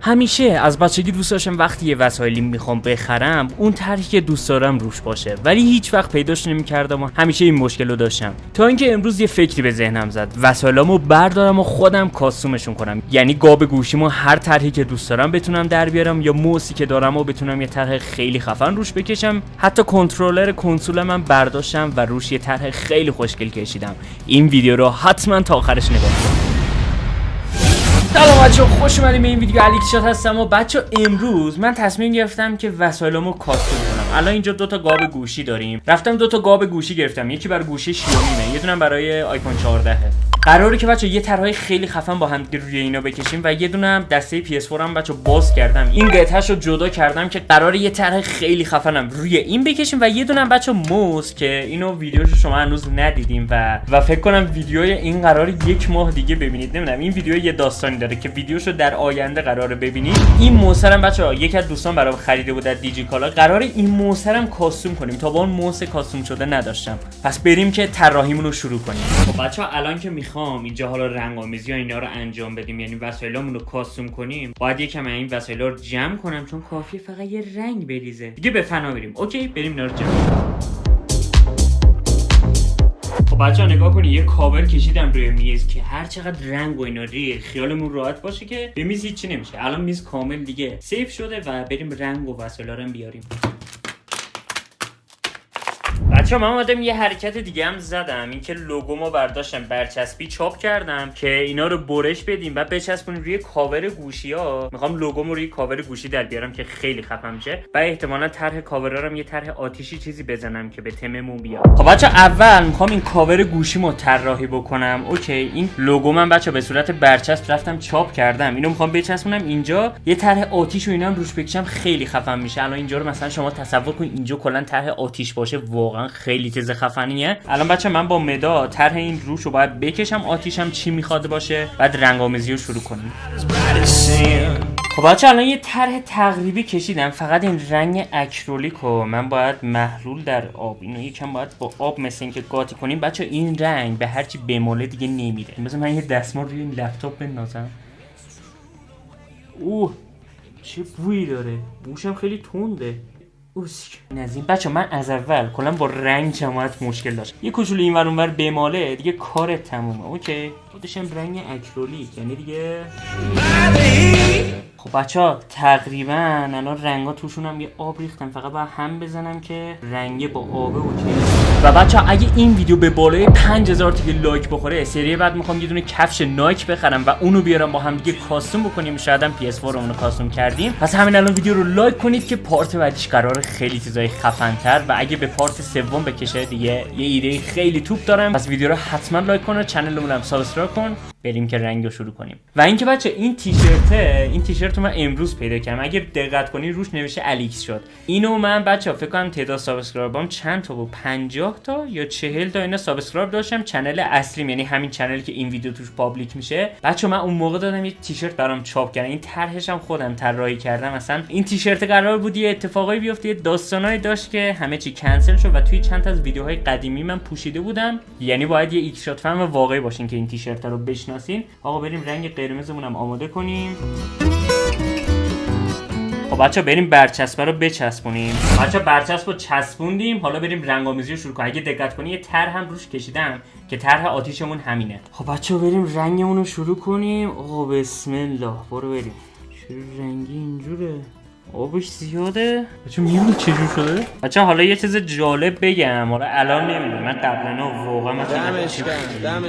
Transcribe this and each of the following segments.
همیشه از بچگی دوست داشتم وقتی یه وسایلی میخوام بخرم اون طرحی که دوست دارم روش باشه، ولی هیچ وقت پیداش نمیکردم و همیشه این مشکل رو داشتم. تا اینکه امروز یه فکری به ذهنم زد، وسایلامو بردارم و خودم کاستومشون کنم. یعنی گاب گوشیمو هر طرحی که دوست دارم بتونم در بیارم، یا موسی که دارم و بتونم یه طرح خیلی خفن روش بکشم. حتی کنترلر کنسولم هم برداشتم و روش یه طرح خیلی خوشگل کشیدم. این ویدیو رو حتما تا آخرش نگاه کن. سلام بچه‌ها، خوش اومدید به این ویدیو. الکسشات هستم و بچه‌ها امروز من تصمیم گرفتم که وسایلامو کاستوم کنم. الان اینجا دو تا گاب گوشی داریم. رفتم دو تا گاب گوشی گرفتم، یکی برای گوشی شیائومیه، یه دونه برای آیفون 14. قراره که بچه‌ها یه طرحای خیلی خفن با هم روی اینا بکشیم و یه دونه هم دسته PS4 هم بچه‌ها باز کردم. این قطعه‌شو جدا کردم که قراره یه طرح خیلی خفنم روی این بکشیم و یه دونه هم بچه‌ها موس که اینو ویدیوشو شما هنوز ندیدیم و فکر کنم ویدیوی این قراره یک ماه دیگه ببینید. نمیدونم، این ویدیو یه داستانی داره که ویدیوشو در آینده قراره ببینید. این موسرم بچه‌ها یکی از دوستان برام خریده بود در دیجیکالا. قراره این موسرم کاستوم کنیم. تا با اون موس کاستوم شده نداشتم. پس بریم که طراحیمون رو شروع کنیم. خب بچه‌ها الان که میخوام اینجا حالا رنگ‌آمیزی و اینا رو انجام بدیم، یعنی وسایلامون رو کاستوم کنیم، باید یکم این وسایلا رو جمع کنم چون کافیه فقط یه رنگ بریزه. دیگه به فنا بریم. اوکی، بریم اینا رو جمع کنیم. خب بچه‌ها نگاه کنید، یه کاور کشیدم روی میز که هر چقدر رنگ و اینا ریخت خیالمون راحت باشه که به میز هیچی نمیشه. الان میز کامل دیگه سیف شده و بریم رنگ و وسایلا رو بیاریم. بچه‌ها من اومدم یه حرکت دیگه هم زدم، این که لوگومو برداشتم برچسبی چاپ کردم که اینا رو برش بدیم و بچسبونیم روی کاور گوشی‌ها. میخوام لوگومو روی کاور گوشی در بیارم که خیلی خفن میشه و احتمالاً طرح کاورا رو هم یه طرح آتیشی چیزی بزنم که به تممون بیاد. خب بچه‌ها اول میخوام این کاور گوشیمو طراحی بکنم. اوکی، این لوگو من بچه‌ها به صورت برچسب رفتم چاپ کردم، اینو میخوام بچسبونم اینجا، یه طرح آتیش و اینا هم روش بکشم، خیلی خفن میشه. الان اینجا رو مثلا شما تصور کنید اینجا کلا طرح آتیش باشه، واقعا خیلی چیز خفنیه. الان بچه من با مداد طرح این روشو باید بکشم، آتیشم چی میخواد باشه، بعد رنگ‌آمیزی رو شروع کنیم. خب بچه الان یه طرح تقریبی کشیدم، فقط این رنگ اکریلیکو من باید محلول در آب، اینو یکم باید با آب مثل اینکه قاطی کنیم. بچه این رنگ به هرچی بماله دیگه نمیره. مثلا من یه دستمال روی این لپتاپ بندازم. اوه چه بویی داره، بوشم خیلی تنده. نزین بچه من از اول کلا با رنگ جماعت مشکل داشت. یه کوچولو اینور اونور بماله دیگه کارت تمومه. اوکی، خودشم رنگ اکریلیک یعنی دیگه. خب بچه‌ها تقریبا الان رنگا توشون هم یه آب ریختم، فقط باید هم بزنم که رنگ با آب اوکی. و بچه‌ها اگه این ویدیو به بالای 5000 تا لایک بخوره، سری بعد میخوام یه دونه کفش نایک بخرم و اونو بیارم با هم دیگه کاستوم بکنیم. شاید هم PS4 رو کاستوم کردیم. پس همین الان ویدیو رو لایک کنید که پارت بعدیش قراره خیلی چیزای خفن‌تر و اگه به پارت سوم بکشه دیگه یه ایده خیلی توپ دارم. پس ویدیو رو حتما لایک کن و کانالمون هم سابسکرایب کن. بریم که رنگو شروع کنیم. و اینکه بچه این تیشرت من امروز پیدا کردم. اگه دقت کنید روش نوشته الیکس شد. اینو من بچه فکر کنم تعداد سابسکرایبام چند تا بود، 50 تا یا 40 تا اینا سابسکرایب داشتم. چنل اصلیم یعنی همین چنلی که این ویدیو توش پابلیک میشه. بچه من اون موقع دادم یه تیشرت برام چاپ کردن، این طرحش هم خودم طراحی کردم. مثلا این تیشرت قرار بود یه اتفاقایی بیفته، داستانایی داشت که همه چی کنسل شد و توی چند تا از ویدیوهای قدیمی من پوشیده بودم. یعنی باید یه ایکس شات فهم واقعی باشین که این تیشرت رو بشناسین. آقا بریم رنگ قرمزمون هم آماده کنیم. خب بچه بریم برچسب رو بچسبونیم. بچه برچسب رو چسبوندیم، حالا بریم رنگ‌آمیزی رو شروع کنیم. اگه دقت کنی یه طرح هم روش کشیدم که طرح آتیشمون همینه. خب بچه بریم رنگمون رو شروع کنیم. آقا بسم الله، برو بریم. چرا رنگی اینجوره؟ آبش زیاده. بچه میبینی چجور شده؟ بچه حالا یه چیز جالب بگم، حالا الان نمیدونم، من قبلا واقعا دمش گرم.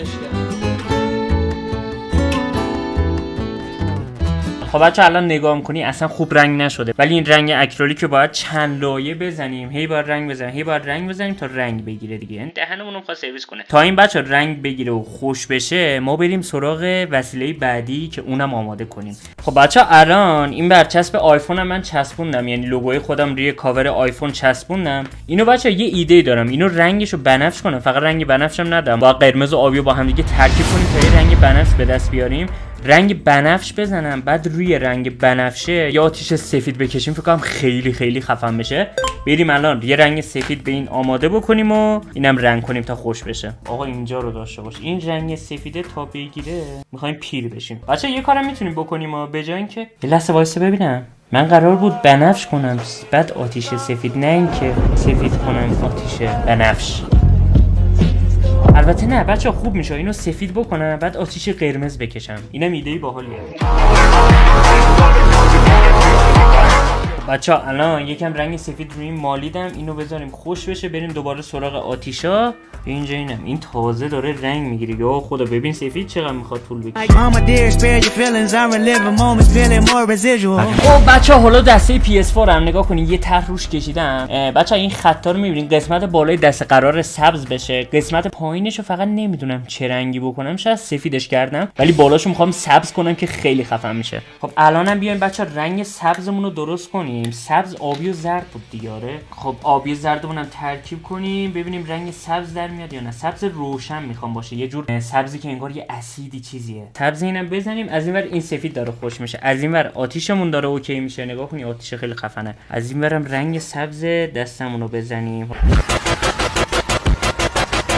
خب بچه الان نگاه میکنی اصلا خوب رنگ نشده، ولی این رنگ اکریلیک رو باید چند لایه بزنیم، هی باید رنگ بزنیم تا رنگ بگیره دیگه. این دهنمون رو می‌خواد سرویس کنه. تا این بچه رنگ بگیره و خوش بشه ما بریم سراغ وسیله بعدی که اونم آماده کنیم. خب بچه الان این برچسب آیفون هم من چسبوندم، یعنی لوگوی خودم روی کاور آیفون چسبوندم. اینو بچه یه ایده دارم، اینو رنگشو بنفش کنم، فقط رنگ بنفشم ندارم، با قرمز و آبی با هم دیگه ترکیب کنیم تا یه رنگ بنفش به دست بیاریم. رنگ بنفش بزنم، بعد روی رنگ بنفشه یا آتیش سفید بکشیم، فکر کنم خیلی خیلی خفن بشه. بریم الان یه رنگ سفید به این آماده بکنیم و اینم رنگ کنیم تا خوش بشه. آقا اینجا رو داشته باش، این رنگ سفیده تا بگیره میخوایم پیر بشیم. بچا یه کارم میتونیم بکنیم و به جای اینکه یه لحظه وایسا ببینم، من قرار بود بنفش کنم بعد آتیش سفید، نه اینکه سفید کنم آتیش بنفش. البته نه بچه خوب میشه اینو سفید بکنم بعد آتیش قرمز بکشم. اینم ایده‌ای باحالیه. بچه الان یکم رنگ سفید روی این مالیدم، اینو بذاریم خوش بشه بریم دوباره سراغ آتیشا. اینجا اینم این تازه داره رنگ میگیره. یا خدا ببین سفید چقدر میخواد طول بکشه. خب بچه حالا دسته PS4 هم نگاه کنین یه طرح روش کشیدم. بچه این خطا رو میبینین، قسمت بالای دسته قرار سبز بشه، قسمت پایینشو فقط نمیدونم چه رنگی بکنم، شاید سفیدش کردم ولی بالاشو میخوام سبز کنم که خیلی خفن میشه. خب الانم بیایم بچه رنگ سبزمون رو درست کنیم. سبز آبی و زرد بود دیگه. خب آبی و زردمون هم ترکیب کنیم ببینیم رنگ سبز در میاد یا نه. سبز روشن میخوام باشه، یه جور سبزی که انگار یه اسیدی چیزیه. سبز اینم بزنیم. از اینور این سفید داره خوش میشه، از اینور آتیشمون داره اوکی میشه. نگاه کنی آتیش خیلی خفنه. از اینورم رنگ سبز دستمون رو بزنیم.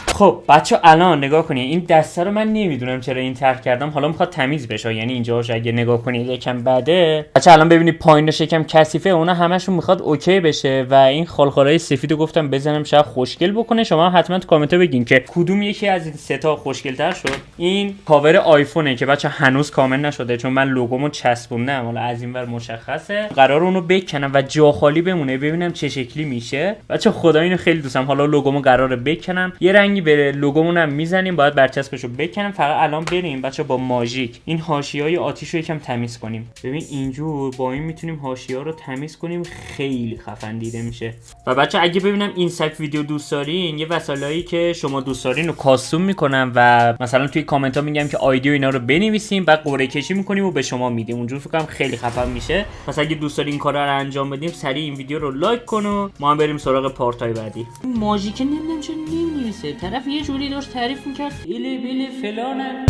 خب بچه الان نگاه کنید این دسته رو من نمیدونم چرا این طرح کردم، حالا میخواد تمیز بشه، یعنی اینجاش اگه نگاه کنید یکم بده. بچه الان ببینید پایینش یکم کثیفه، اونا همشون میخواد اوکی بشه و این خالخالای سفیدو گفتم بزنم شاید خوشگل بکنه. شما حتما تو کامنت بگین که کدوم یکی از این سه تا خوشگل‌تر شد. این کاور آیفونه که بچه هنوز کامل نشده چون من لوگومو چسبوندم، حالا از اینور مشخصه. قرار اونو بکنم و جا خالی بمونه ببینم چه شکلی میشه. بچه خدا اینو خیلی دوستم. حالا لوگومو قراره بکنم، یه رنگی به لوگومون هم میزنیم، باید برچسبشو بکنم. فقط الان بریم بچه با ماژیک این حاشیه‌های آتیش رو یکم تمیز کنیم. ببین اینجور با این میتونیم حاشیه‌ها رو تمیز کنیم، خیلی خفن دیده میشه. و بچه اگه ببینم این سبک ویدیو دوست دارین، یه وسایلی که شما دوست دارین رو کاستوم میکنم و مثلا توی کامنت ها میگم که آیدی و اینا رو بنویسیم بعد قرعه کشی میکنیم و به شما میدیم. اونجور فکر کنم خیلی خفن میشه. پس اگه دوست دارین این کارا رو انجام بدیم سریع این ویدیو رو لایک کن و ما هم بریم سراغ پارتای بعدی. ماژیک نمیدونم چرا نمی‌نویسه، طرف یه جوری داشت تعریف میکرد بله فلانه.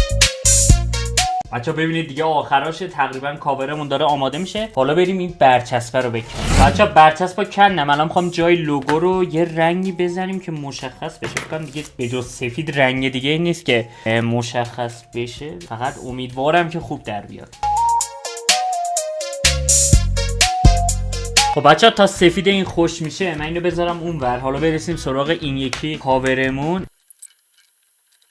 بچه ببینید دیگه آخراش تقریبا کاورمون داره آماده میشه. حالا بریم این برچسبه رو بکنیم. بچه برچسبو کندم، الان میخوام جای لوگو رو یه رنگی بزنیم که مشخص بشه. فکر کنم دیگه به جز سفید رنگ دیگه نیست که مشخص بشه. فقط امیدوارم که خوب در بیاد. خب بچه تا سفید این خوش میشه من اینو بذارم اونور. حالا برسیم سراغ این یکی کاورمون.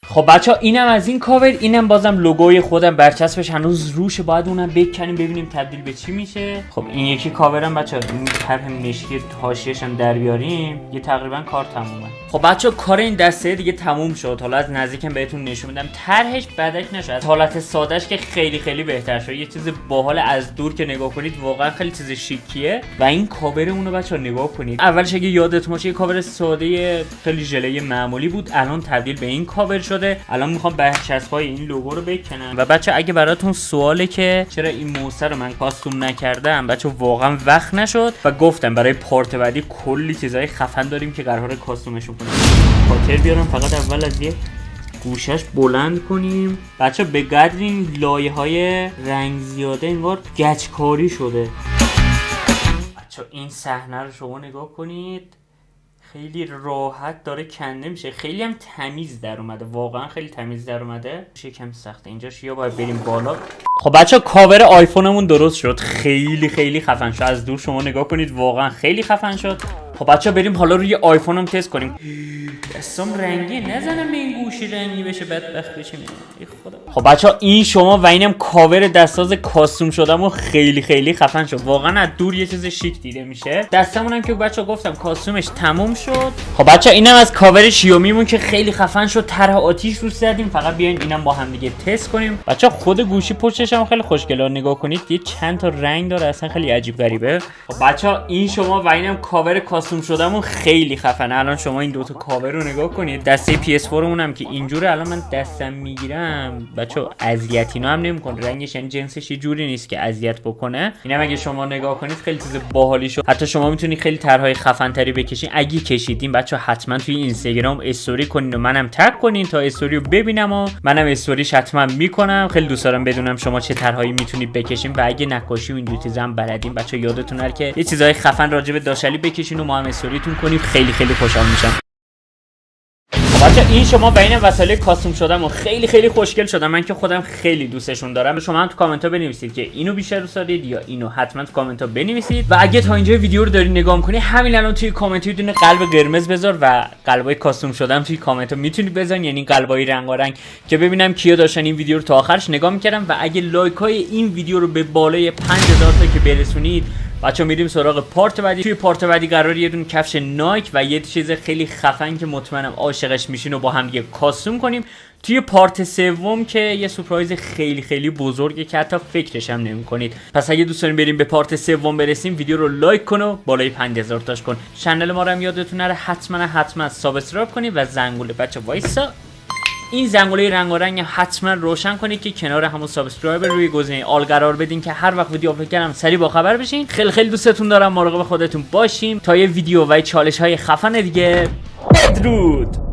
خب بچه اینم از این کاور، اینم بازم لوگوی خودم برچسبش هنوز روشه، باید اونم بکنیم ببینیم تبدیل به چی میشه. خب این یکی کاورم بچه این طرح مشکی حاشیه‌اش هم در بیاریم یه تقریبا کار تمومه. خب بچه کار این دسته دیگه تموم شد. حالا از نزدیکم بهتون نشون میدم. طرحش بدک نشد، از حالت سادهش که خیلی بهتر شد. یه چیز باحال از دور که نگاه کنید واقعا خیلی چیز شیکیه. و این کاورمون رو بچه‌ها نگاه کنید. اولش اگه یادتون باشه یه کاور ساده خیلی ژله معمولی بود، الان تبدیل به این کاور شد. الان میخوام برچسبای این لوگو رو بکنم. و بچه اگه براتون سواله که چرا این موسه رو من کاستوم نکردم، بچه واقعا وقت نشد و گفتم برای پارت بعدی کلی چیزای خفن داریم که قراره کاستومشون کنیم. خاطر بیارم فقط اول از یه گوشش بلند کنیم. بچه به قدر این لایه های رنگ زیاده انگار گچکاری شده. بچه این صحنه رو شما نگاه کنید، خیلی راحت داره کنده میشه، خیلی هم تمیز در اومده، واقعا خیلی تمیز در اومده. یکم سخته اینجاش، یا باید بریم بالا. خب بچه کاور آیفونمون درست شد، خیلی خفن شد. از دور شما نگاه کنید واقعا خیلی خفن شد. خب بچه بریم حالا روی آیفونم تست کنیم. دستم رنگی نزنم به این گوشی رنگی بشه بدبخت بشیم. خدا. خب بچه این شما و اینم کاور دستاز کاستوم شدم و خیلی خفن شد. واقعا از دور یه چیز شیک دیده میشه. دستمون هم که بچه گفتم کاستومش تموم شد. خب بچه اینم از کاور شیائومیمون که خیلی خفن شد. طرح آتیش روش زدیم. فقط بیاین اینم با هم دیگه تست کنیم. بچه خود گوشی پشتش هم خیلی خوشگله، نگاه کنید یه چند تا رنگ داره، اصلا خیلی عجیب غریبه. خب بچه این شما و اینم کاور کاستوم شدمون خیلی خفنه. الان شما این دو تا کاور رو نگاه کنید. دسته PS4 اونم که اینجوره، الان من دستم میگیرم بچا اذیت اینا هم نمیکنه، رنگش یعنی جنسش یه جوری نیست که اذیت بکنه. اینم اگه شما نگاه کنید خیلی چیز باحالی شد. حتی شما میتونید خیلی طرحهای خفن تری بکشین. اگه کشیدین بچا حتما توی اینستاگرام استوری کنین و منم تگ کنین تا استوری رو ببینم و منم استوریش حتما میکنم. خیلی دوست دارم بدونم شما چه طرحهایی میتونید بکشین و اگه نقاشی و این چیزا هم بلدین بچا یادتون نره که یه چیزای خفن راجع به داشلی بکشین و ما هم استوریتون کنیم. خیلی خیلی خوشحال میشم. بچه این شما بین وسایل کاستوم شدم و خیلی خوشگل شدم. من که خودم خیلی دوستشون دارم. شما هم تو کامنت ها بنویسید که اینو بیشتر دوست دارید یا اینو. حتما تو کامنت ها بنویسید. و اگه تا اینجا ویدیو رو داری نگاه می‌کنی همین الان توی کامنت یه دونه قلب قرمز بذار و قلبای کاستوم شدم توی کامنت ها میتونید بزنید، یعنی قلبای رنگارنگ، که ببینم کیا داشتن این ویدیو رو تا آخرش نگاه می‌کردن. و اگه لایک های این ویدیو رو به بالای 5000 تا که برسونید بچا میریم سراغ پارت بعدی. توی پارت بعدی قراره یه دونه کفش نایک و یه چیز خیلی خفن که مطمئنم عاشقش میشین و با هم دیگه کاستوم کنیم. توی پارت سوم که یه سورپرایز خیلی بزرگه که حتی فکرش هم نمی‌کنید. پس اگه دوست دارین بریم به پارت سوم برسیم ویدیو رو لایک کن و بالای 5000 تاش کن. چنل ما رو هم یادتون نره حتما سابسکرایب کنید و زنگوله بچا وایسا این زنگوله رنگارنگ حتما روشن کنید که کنار همون سابسکرایب روی گزینه آل قرار بدین که هر وقت ویدیو آپلود کردم سریع با خبر بشین. خیلی دوستتون دارم. مراقب خودتون باشین تا یه ویدیو و چالش های خفن دیگه. بدرود.